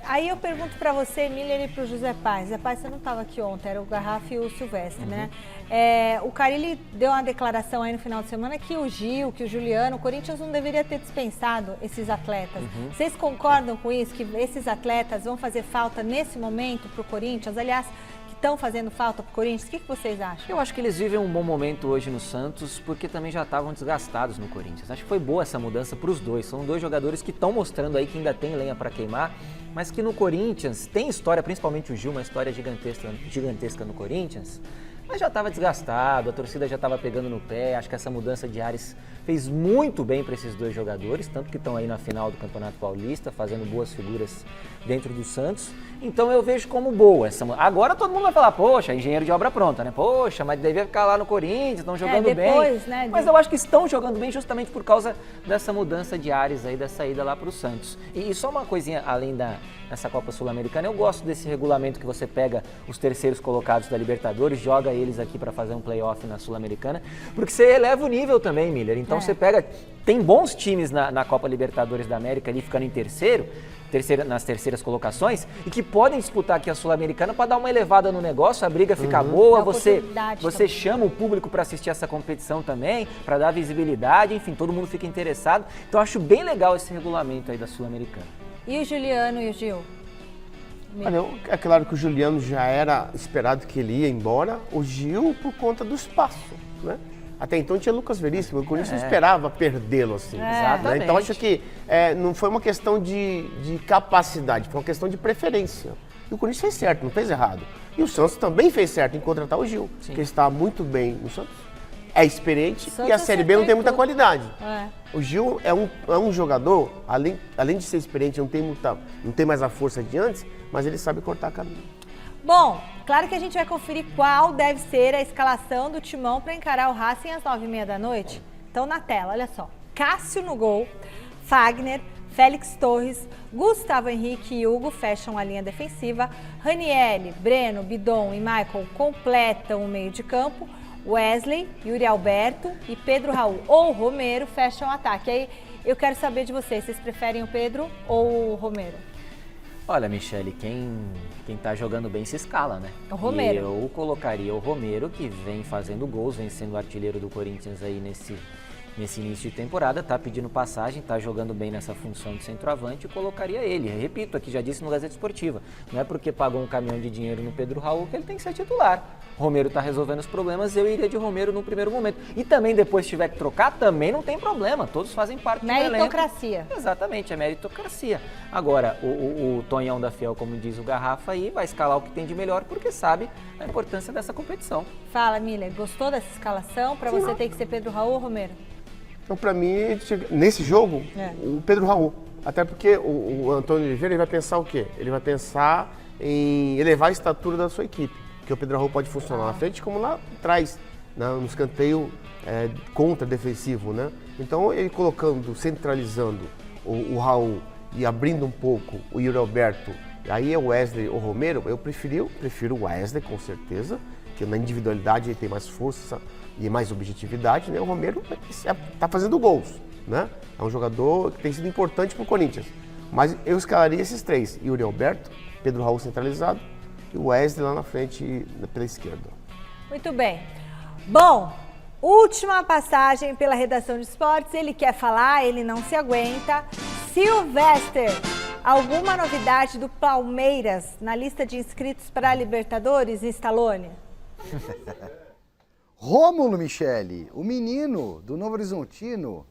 Aí eu pergunto para você, Miller, e para o José Paz. José Paz, você não estava aqui ontem, era o Garrafa e o Silvestre, né? O Carille deu uma declaração aí no final de semana que o Gil, que o Juliano, o Corinthians não deveria ter dispensado esses atletas. Vocês concordam com isso, que esses atletas vão fazer falta nesse momento para o Corinthians? Aliás, que estão fazendo falta para o Corinthians? O que vocês acham? Eu acho que eles vivem um bom momento hoje no Santos, porque também já estavam desgastados no Corinthians. Acho que foi boa essa mudança para os dois. São 2 jogadores que estão mostrando aí que ainda tem lenha para queimar, mas que no Corinthians tem história, principalmente o Gil, uma história gigantesca no Corinthians, mas já estava desgastado, a torcida já estava pegando no pé. Acho que essa mudança de ares fez muito bem para esses 2 jogadores, tanto que estão aí na final do Campeonato Paulista, fazendo boas figuras dentro do Santos. Então eu vejo como boa essa. Agora todo mundo vai falar, poxa, engenheiro de obra pronta, né? Poxa, mas devia ficar lá no Corinthians, estão jogando depois, bem. Né, mas eu acho que estão jogando bem justamente por causa dessa mudança de ares aí, da saída lá para o Santos. E só uma coisinha além dessa Copa Sul-Americana, eu gosto desse regulamento que você pega os terceiros colocados da Libertadores, joga eles aqui para fazer um playoff na Sul-Americana, porque você eleva o nível também, Miller. Então você pega, tem bons times na Copa Libertadores da América ali ficando em nas terceiras colocações, e que podem disputar aqui a Sul-Americana para dar uma elevada no negócio, a briga fica boa, você chama o público para assistir essa competição também, para dar visibilidade, enfim, todo mundo fica interessado. Então eu acho bem legal esse regulamento aí da Sul-Americana. E o Juliano e o Gil? Olha, é claro que o Juliano já era esperado que ele ia embora, o Gil por conta do espaço, né? Até então tinha Lucas Veríssimo, o Corinthians não esperava perdê-lo assim. Exatamente. Então acho que não foi uma questão de capacidade, foi uma questão de preferência. E o Corinthians fez certo, não fez errado. E o Santos também fez certo em contratar o Gil, que está muito bem no Santos. É experiente e a Série B não tem muita qualidade. O Gil é um jogador, além de ser experiente, não tem mais a força de antes, mas ele sabe cortar caminho. Bom, claro que a gente vai conferir qual deve ser a escalação do Timão para encarar o Racing às 9h30 da noite. Então, na tela, olha só. Cássio no gol, Fagner, Félix Torres, Gustavo Henrique e Hugo fecham a linha defensiva, Ranieri, Breno, Bidon e Michael completam o meio de campo, Wesley, Yuri Alberto e Pedro Raul ou Romero fecham o ataque. Aí eu quero saber de vocês preferem o Pedro ou o Romero? Olha, Michele, quem tá jogando bem se escala, né? O Romero. E eu colocaria o Romero, que vem fazendo gols, vem sendo o artilheiro do Corinthians aí nesse início de temporada, tá pedindo passagem, tá jogando bem nessa função de centroavante, e colocaria ele. Eu repito, aqui já disse no Gazeta Esportiva, não é porque pagou um caminhão de dinheiro no Pedro Raul que ele tem que ser titular. Romero tá resolvendo os problemas, eu iria de Romero no primeiro momento. E também depois, se tiver que trocar, também não tem problema, todos fazem parte do elenco. Meritocracia. Exatamente, é meritocracia. Agora, o Tonhão da Fiel, como diz o Garrafa aí, vai escalar o que tem de melhor, porque sabe a importância dessa competição. Fala, Miller, gostou dessa escalação? Para você tem que ser Pedro Raul ou Romero? Então, para mim, nesse jogo, o Pedro Raul. Até porque o Antônio Oliveira ele vai pensar o quê? Ele vai pensar em elevar a estatura da sua equipe. Porque o Pedro Raul pode funcionar na frente como lá atrás, né, no escanteio contra-defensivo, né? Então, ele centralizando o Raul e abrindo um pouco o Yuri Alberto, aí é o Wesley ou Romero, eu prefiro o Wesley, com certeza, que na individualidade ele tem mais força e mais objetividade, né? O Romero está fazendo gols, né? É um jogador que tem sido importante para o Corinthians. Mas eu escalaria esses 3, Yuri Alberto, Pedro Raul centralizado e o Wesley lá na frente pela esquerda. Muito bem. Bom, última passagem pela redação de esportes, ele quer falar, ele não se aguenta. Silvestre, alguma novidade do Palmeiras na lista de inscritos para a Libertadores, Stallone? Rômulo, Michele, o menino do Novo Horizontino,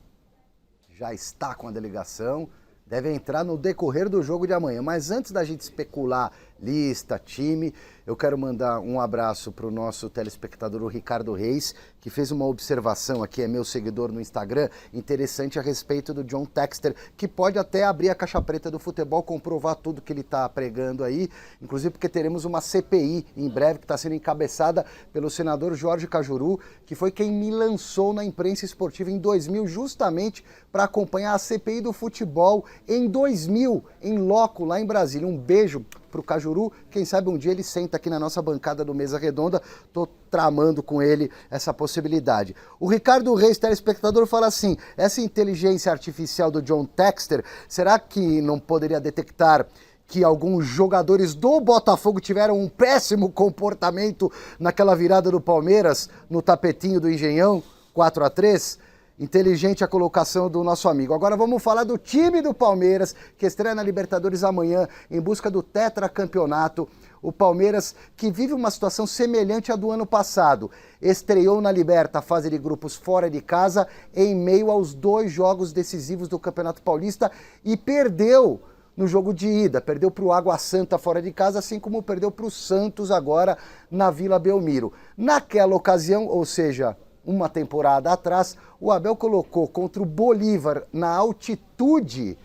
já está com a delegação, deve entrar no decorrer do jogo de amanhã. Mas antes da gente especular lista, time, eu quero mandar um abraço para o nosso telespectador, o Ricardo Reis, que fez uma observação aqui, é meu seguidor no Instagram, interessante a respeito do John Textor, que pode até abrir a caixa preta do futebol, comprovar tudo que ele está pregando aí, inclusive porque teremos uma CPI em breve, que está sendo encabeçada pelo senador Jorge Cajuru, que foi quem me lançou na imprensa esportiva em 2000, justamente para acompanhar a CPI do futebol em 2000, em loco, lá em Brasília. Um beijo para o Cajuru, quem sabe um dia ele senta aqui na nossa bancada do Mesa Redonda, estou tramando com ele essa possibilidade. O Ricardo Reis, telespectador, fala assim, essa inteligência artificial do John Textor, será que não poderia detectar que alguns jogadores do Botafogo tiveram um péssimo comportamento naquela virada do Palmeiras, no tapetinho do Engenhão, 4-3? Inteligente a colocação do nosso amigo. Agora vamos falar do time do Palmeiras, que estreia na Libertadores amanhã, em busca do tetracampeonato. O Palmeiras, que vive uma situação semelhante à do ano passado, estreou na Liberta, fase de grupos fora de casa, em meio aos 2 jogos decisivos do Campeonato Paulista e perdeu no jogo de ida, perdeu para o Água Santa fora de casa, assim como perdeu para o Santos agora na Vila Belmiro. Naquela ocasião, ou seja, uma temporada atrás, o Abel colocou contra o Bolívar na altitude,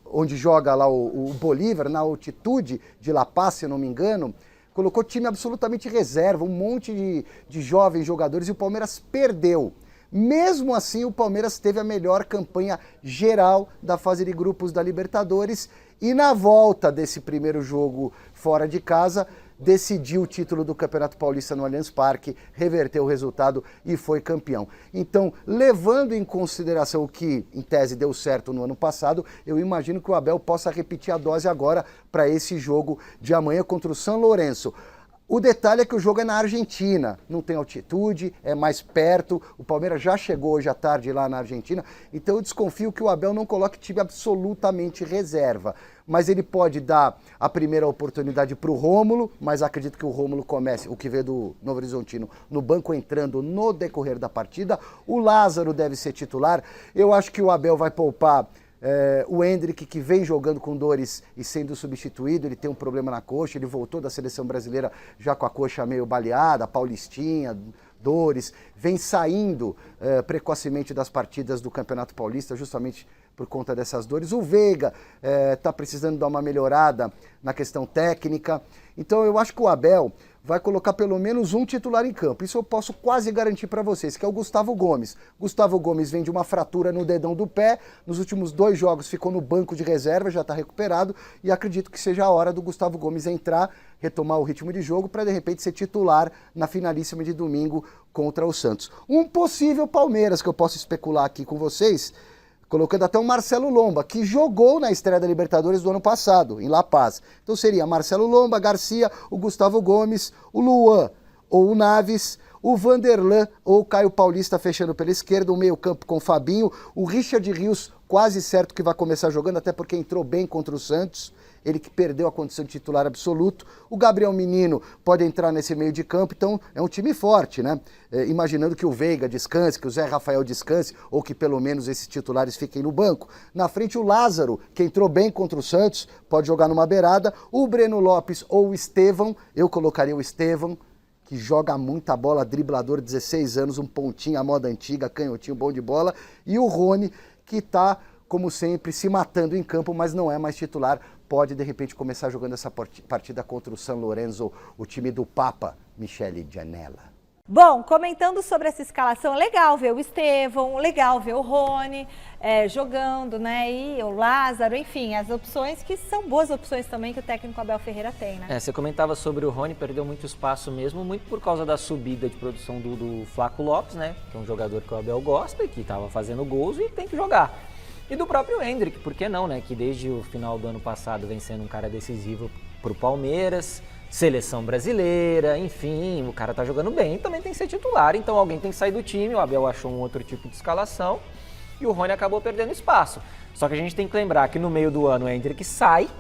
onde joga lá o Bolívar, na altitude de La Paz, se eu não me engano, colocou time absolutamente reserva, um monte de jovens jogadores e o Palmeiras perdeu. Mesmo assim, o Palmeiras teve a melhor campanha geral da fase de grupos da Libertadores e na volta desse primeiro jogo fora de casa, decidiu o título do Campeonato Paulista no Allianz Parque, reverteu o resultado e foi campeão. Então, levando em consideração o que, em tese, deu certo no ano passado, eu imagino que o Abel possa repetir a dose agora para esse jogo de amanhã contra o São Lourenço. O detalhe é que o jogo é na Argentina, não tem altitude, é mais perto, o Palmeiras já chegou hoje à tarde lá na Argentina, então eu desconfio que o Abel não coloque time absolutamente reserva, mas ele pode dar a primeira oportunidade para o Rômulo, mas acredito que o Rômulo comece, o que veio do Novo Horizontino, no banco entrando no decorrer da partida, o Lázaro deve ser titular, eu acho que o Abel vai poupar o Endrick, que vem jogando com dores e sendo substituído, ele tem um problema na coxa, ele voltou da seleção brasileira já com a coxa meio baleada, paulistinha, dores, vem saindo precocemente das partidas do Campeonato Paulista, justamente por conta dessas dores. O Veiga está precisando dar uma melhorada na questão técnica, então eu acho que o Abel vai colocar pelo menos um titular em campo. Isso eu posso quase garantir para vocês, que é o Gustavo Gomes. Gustavo Gomes vem de uma fratura no dedão do pé, nos últimos 2 jogos ficou no banco de reserva, já está recuperado, e acredito que seja a hora do Gustavo Gomes entrar, retomar o ritmo de jogo, para de repente ser titular na finalíssima de domingo contra o Santos. Um possível Palmeiras que eu posso especular aqui com vocês, colocando até o Marcelo Lomba, que jogou na estreia da Libertadores do ano passado, em La Paz. Então seria Marcelo Lomba, Garcia, o Gustavo Gomes, o Luan ou o Naves, o Vanderlan ou o Caio Paulista fechando pela esquerda, o meio-campo com o Fabinho, o Richard Rios quase certo que vai começar jogando, até porque entrou bem contra o Santos, ele que perdeu a condição de titular absoluto. O Gabriel Menino pode entrar nesse meio de campo, então é um time forte, né? Imaginando que o Veiga descanse, que o Zé Rafael descanse, ou que pelo menos esses titulares fiquem no banco. Na frente o Lázaro, que entrou bem contra o Santos, pode jogar numa beirada. O Breno Lopes ou o Estevão, eu colocaria o Estevão, que joga muita bola, driblador, 16 anos, um pontinho à moda antiga, canhotinho bom de bola. E o Rony, que está, como sempre, se matando em campo, mas não é mais titular. Pode, de repente, começar jogando essa partida contra o São Lourenço, o time do Papa, Michele Gianella. Bom, comentando sobre essa escalação, legal ver o Estevão, legal ver o Rony jogando, né, e o Lázaro, enfim, as opções que são boas opções também que o técnico Abel Ferreira tem, né? Você comentava sobre o Rony, perdeu muito espaço mesmo, muito por causa da subida de produção do Flaco Lopes, né, que é um jogador que o Abel gosta e que estava fazendo gols e tem que jogar. E do próprio Endrick, por que não, né? Que desde o final do ano passado vem sendo um cara decisivo pro Palmeiras, seleção brasileira, enfim, o cara tá jogando bem, também tem que ser titular, então alguém tem que sair do time, o Abel achou um outro tipo de escalação e o Rony acabou perdendo espaço. Só que a gente tem que lembrar que no meio do ano o Endrick sai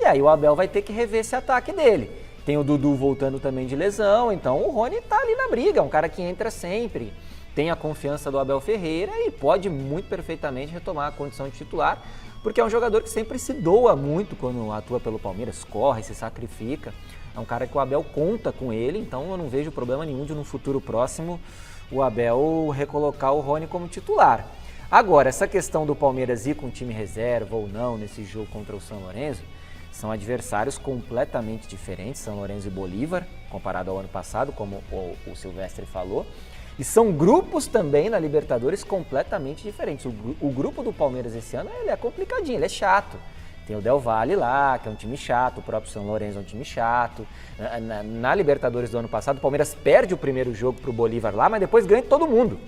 e aí o Abel vai ter que rever esse ataque dele. Tem o Dudu voltando também de lesão, então o Rony tá ali na briga, é um cara que entra sempre. Tem a confiança do Abel Ferreira e pode muito perfeitamente retomar a condição de titular, porque é um jogador que sempre se doa muito quando atua pelo Palmeiras, corre, se sacrifica. É um cara que o Abel conta com ele, então eu não vejo problema nenhum de no futuro próximo o Abel recolocar o Rony como titular. Agora, essa questão do Palmeiras ir com time reserva ou não nesse jogo contra o São Lourenço, são adversários completamente diferentes, São Lourenço e Bolívar, comparado ao ano passado, como o Silvestre falou. E são grupos também na Libertadores completamente diferentes. O grupo do Palmeiras esse ano ele é complicadinho, ele é chato. Tem o Del Valle lá, que é um time chato, o próprio São Lourenço é um time chato. Na Libertadores do ano passado, o Palmeiras perde o primeiro jogo pro Bolívar lá, mas depois ganha todo mundo.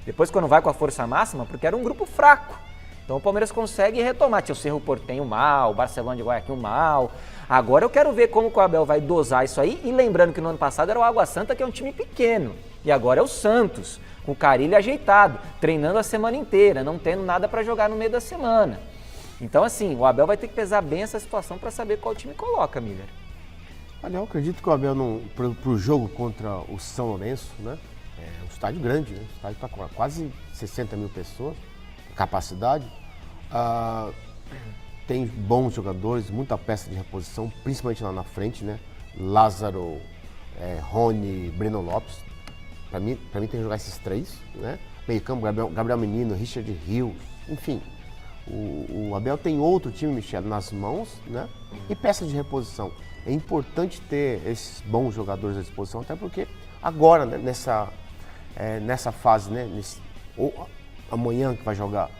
Depois quando vai com a força máxima, porque era um grupo fraco. Então o Palmeiras consegue retomar. Tinha o Cerro Porteño mal, o Barcelona de Guayaquil mal. Agora eu quero ver como o Abel vai dosar isso aí. E lembrando que no ano passado era o Água Santa, que é um time pequeno. E agora é o Santos, com o Carille ajeitado, treinando a semana inteira, não tendo nada para jogar no meio da semana. Então assim, o Abel vai ter que pesar bem essa situação para saber qual time coloca, Miller. Olha, eu acredito que o Abel, pro jogo contra o São Lourenço, né? É um estádio grande, né? O estádio está com quase 60 mil pessoas. Capacidade, tem bons jogadores, muita peça de reposição, principalmente lá na frente, né? Lázaro, Rony, Breno Lopes. Para mim tem que jogar esses três, né? Meio campo, Gabriel Menino, Richard Rios, enfim. O Abel tem outro time, Michel, nas mãos, né? E peça de reposição. É importante ter esses bons jogadores à disposição, até porque agora, né, nessa fase, né? Amanhã que vai jogar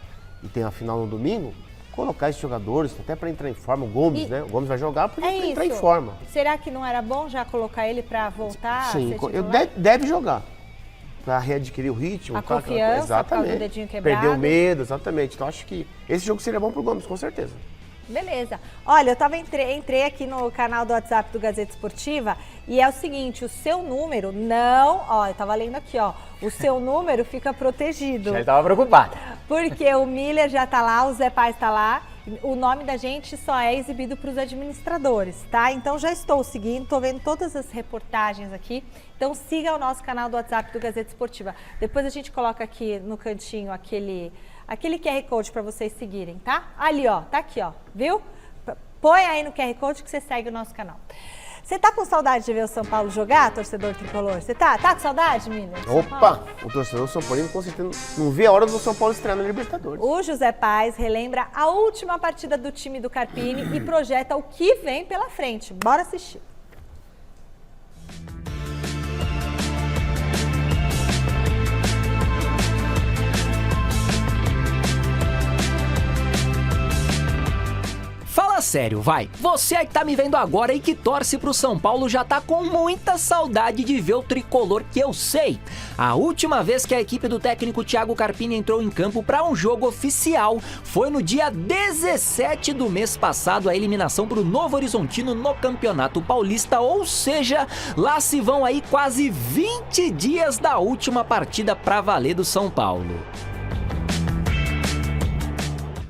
e tem a final no domingo, colocar esses jogadores até para entrar em forma. O Gomes, né? O Gomes vai jogar para entrar em forma. Será que não era bom já colocar ele para voltar? Sim, deve jogar. Para readquirir o ritmo. A confiança, exatamente. do dedinho quebrado. Perder o medo, exatamente. Então acho que esse jogo seria bom pro Gomes, com certeza. Beleza. Olha, entrei aqui no canal do WhatsApp do Gazeta Esportiva e é o seguinte, o seu número eu tava lendo aqui, ó, o seu número fica protegido. Já estava preocupado. Porque o Miller já tá lá, o Zé Paz tá lá, o nome da gente só é exibido para os administradores, tá? Então já estou seguindo, tô vendo todas as reportagens aqui, então siga o nosso canal do WhatsApp do Gazeta Esportiva. Depois a gente coloca aqui no cantinho aquele QR Code para vocês seguirem, tá? Ali, ó, tá aqui, ó, viu? Põe aí no QR Code que você segue o nosso canal. Você tá com saudade de ver o São Paulo jogar, torcedor tricolor? Você tá com saudade, Miller? Opa! O torcedor São Paulino com certeza não vê a hora do São Paulo estrear na Libertadores. O José Paz relembra a última partida do time do Carpini e projeta o que vem pela frente. Bora assistir. Fala sério, vai. Você que tá me vendo agora e que torce pro São Paulo já tá com muita saudade de ver o tricolor, que eu sei. A última vez que a equipe do técnico Thiago Carpini entrou em campo para um jogo oficial foi no dia 17 do mês passado, a eliminação pro Novo Horizontino no Campeonato Paulista, ou seja, lá se vão aí quase 20 dias da última partida pra valer do São Paulo.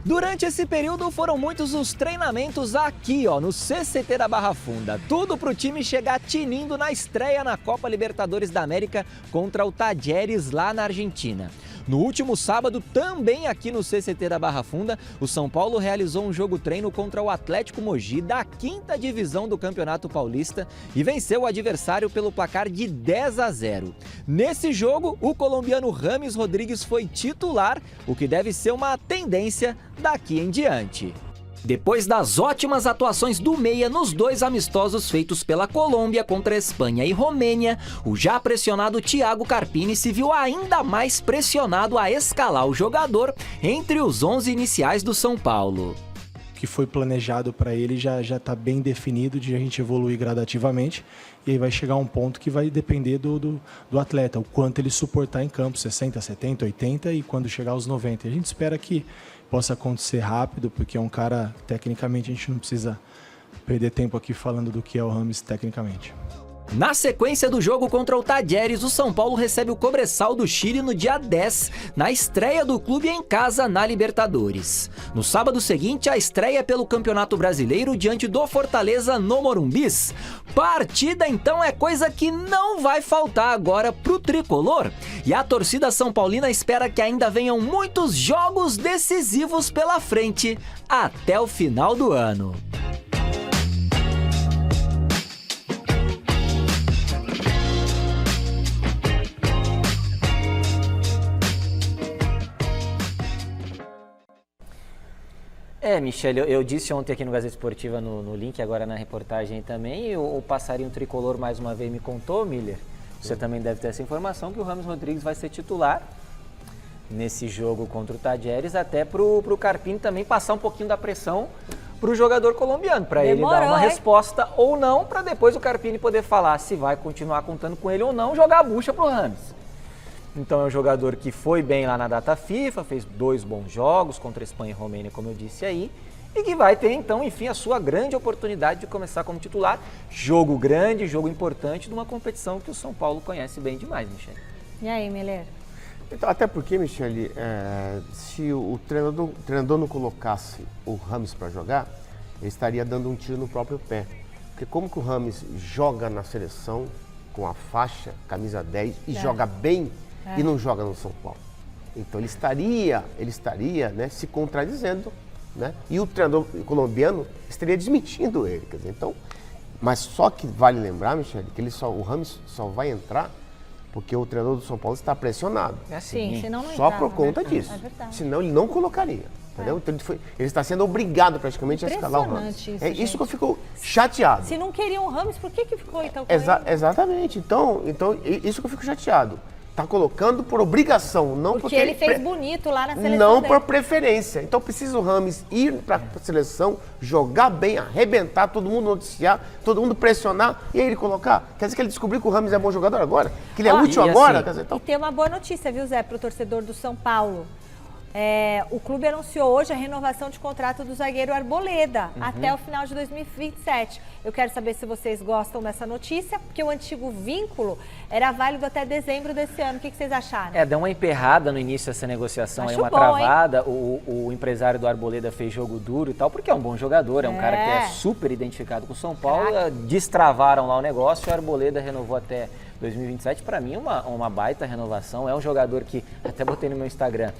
Durante esse período foram muitos os treinamentos aqui, ó, no CCT da Barra Funda. Tudo pro time chegar tinindo na estreia na Copa Libertadores da América contra o Talleres lá na Argentina. No último sábado, também aqui no CCT da Barra Funda, o São Paulo realizou um jogo-treino contra o Atlético Mogi da 5ª divisão do Campeonato Paulista e venceu o adversário pelo placar de 10-0. Nesse jogo, o colombiano Rames Rodrigues foi titular, o que deve ser uma tendência daqui em diante. Depois das ótimas atuações do meia nos 2 amistosos feitos pela Colômbia contra a Espanha e Romênia, o já pressionado Thiago Carpini se viu ainda mais pressionado a escalar o jogador entre os 11 iniciais do São Paulo. O que foi planejado para ele já está bem definido, de a gente evoluir gradativamente, e aí vai chegar um ponto que vai depender do atleta, o quanto ele suportar em campo, 60, 70, 80 e quando chegar aos 90. A gente espera que possa acontecer rápido, porque é um cara, tecnicamente, a gente não precisa perder tempo aqui falando do que é o Rames tecnicamente. Na sequência do jogo contra o Talleres, o São Paulo recebe o Cobresal do Chile no dia 10, na estreia do clube em casa na Libertadores. No sábado seguinte, a estreia pelo Campeonato Brasileiro diante do Fortaleza no Morumbis. Partida então é coisa que não vai faltar agora pro tricolor. E a torcida são paulina espera que ainda venham muitos jogos decisivos pela frente até o final do ano. Michele, eu disse ontem aqui no Gazeta Esportiva, no link, agora na reportagem também, e o passarinho tricolor mais uma vez me contou, Miller, você também deve ter essa informação, que o Rames Rodrigues vai ser titular nesse jogo contra o Talleres, até pro Carpini também passar um pouquinho da pressão pro jogador colombiano, para ele dar uma resposta ou não, para depois o Carpini poder falar se vai continuar contando com ele ou não, jogar a bucha pro Rames. Então é um jogador que foi bem lá na data FIFA, fez 2 bons jogos contra a Espanha e Romênia, como eu disse aí, e que vai ter então, enfim, a sua grande oportunidade de começar como titular. Jogo grande, jogo importante de uma competição que o São Paulo conhece bem demais, Michele. E aí, Miller? Então, até porque, Michele, se o treinador não colocasse o Rames para jogar, ele estaria dando um tiro no próprio pé. Porque como que o Rames joga na seleção com a faixa, camisa 10, e joga bem, e não joga no São Paulo? Então ele estaria né, se contradizendo, né? E o treinador colombiano estaria desmentindo ele. Quer dizer, então, mas só que vale lembrar, Michele, que o Rames só vai entrar porque o treinador do São Paulo está pressionado. Sim, senão não só entrava, por conta né? disso. É verdade. Senão ele não colocaria. Entendeu? Então ele está sendo obrigado praticamente a escalar o Rames. Isso que eu fico chateado. Se não queriam o Rames, por que ficou então com Exatamente. Então, isso que eu fico chateado. Está colocando por obrigação, não porque ele fez bonito lá na seleção não dele. Por preferência. Então precisa o Rames ir para a seleção, jogar bem, arrebentar, todo mundo noticiar, todo mundo pressionar e aí ele colocar. Quer dizer que ele descobriu que o Rames é bom jogador agora? Que ele é útil agora? Assim, quer dizer, então... E tem uma boa notícia, viu, Zé, para o torcedor do São Paulo. O clube anunciou hoje a renovação de contrato do zagueiro Arboleda até o final de 2027. Eu quero saber se vocês gostam dessa notícia, porque o antigo vínculo era válido até dezembro desse ano. O que vocês acharam? Deu uma emperrada no início dessa negociação, Acho uma bom, travada. O empresário do Arboleda fez jogo duro e tal, porque é um bom jogador, é um cara que é super identificado com o São Paulo. Destravaram lá o negócio e o Arboleda renovou até 2027, para mim, uma baita renovação. É um jogador que, até botei no meu Instagram,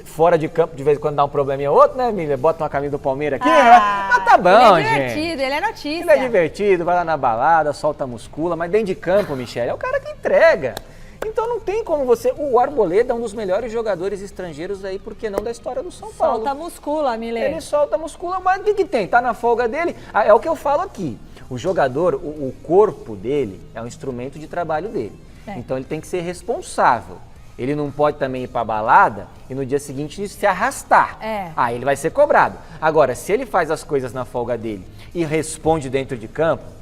fora de campo, de vez em quando dá um probleminha ou outro, né, Emília? Bota uma camisa do Palmeiras aqui, mas tá bom, ele é gente. divertido, ele é notícia. Ele é divertido, vai lá na balada, solta a muscula, mas dentro de campo, Michele, é o cara que entrega. Então não tem como o Arboleda é um dos melhores jogadores estrangeiros aí, por que não, da história do São Paulo. Solta a muscula, Miller. Ele solta a muscula, mas o que tem? Tá na folga dele? É o que eu falo aqui. O jogador, o corpo dele é um instrumento de trabalho dele. Então ele tem que ser responsável. Ele não pode também ir pra balada e no dia seguinte se arrastar. Aí ele vai ser cobrado. Agora, se ele faz as coisas na folga dele e responde dentro de campo,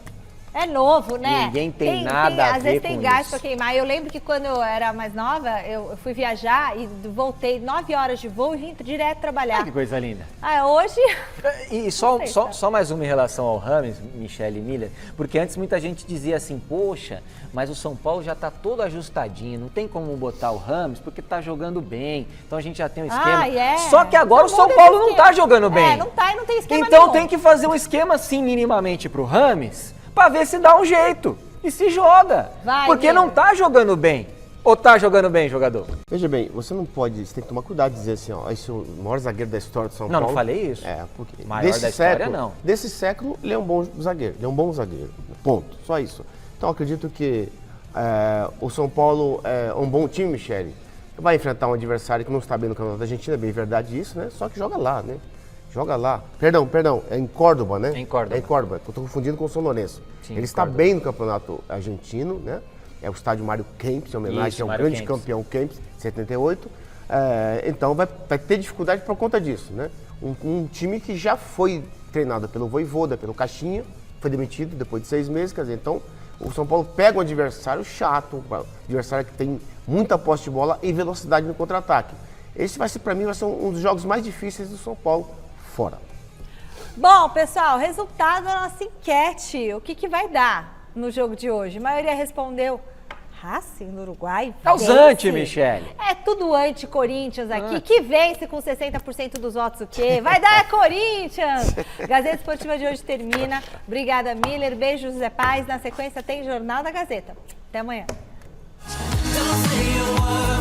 é novo, né? Ninguém tem nada a ver com isso. Às vezes tem gás pra queimar. Eu lembro que quando eu era mais nova, eu fui viajar e voltei 9 horas de voo e vim direto trabalhar. Que coisa linda. Hoje... E só mais uma em relação ao Rames, Michele e Miller, porque antes muita gente dizia assim, poxa, mas o São Paulo já tá todo ajustadinho, não tem como botar o Rames porque tá jogando bem, então a gente já tem um esquema. Só que agora o São Paulo não tá jogando bem. Não tá e não tem esquema então nenhum. Tem que fazer um esquema assim minimamente pro Rames, pra ver se dá um jeito e se joga. Porque não tá jogando bem. Ou tá jogando bem, jogador? Veja bem, você não pode, você tem que tomar cuidado de dizer assim, esse é o maior zagueiro da história do São Paulo. Não falei isso. Porque maior da história, não. Desse século, ele é um bom zagueiro. Ele é um bom zagueiro. Ponto. Só isso. Então, acredito que o São Paulo é um bom time, Michele. Vai enfrentar um adversário que não está bem no Campeonato da Argentina, é bem verdade isso, né? Só que joga lá, né? Joga lá. Perdão, é em Córdoba, né? É em Córdoba. É em Córdoba. Eu estou confundindo com o São Lourenço. Ele está bem no Campeonato Argentino, né? É o estádio Mário Kempes, em homenagem ao grande campeão Kempes, 78. Então vai ter dificuldade por conta disso, né? Um time que já foi treinado pelo Vojvoda, pelo Caixinha, foi demitido depois de 6 meses, quer dizer, então o São Paulo pega um adversário chato, um adversário que tem muita posse de bola e velocidade no contra-ataque. Esse vai ser, para mim, vai ser um dos jogos mais difíceis do São Paulo fora. Bom, pessoal, resultado da nossa enquete. O que vai dar? no jogo de hoje? A maioria respondeu Racing no Uruguai. É os anti, Michele. É tudo anti-Corinthians aqui, que vence com 60% dos votos o quê? Vai dar Corinthians! Gazeta Esportiva de hoje termina. Obrigada, Miller. Beijo, José Paz. Na sequência tem Jornal da Gazeta. Até amanhã. Don't say a word.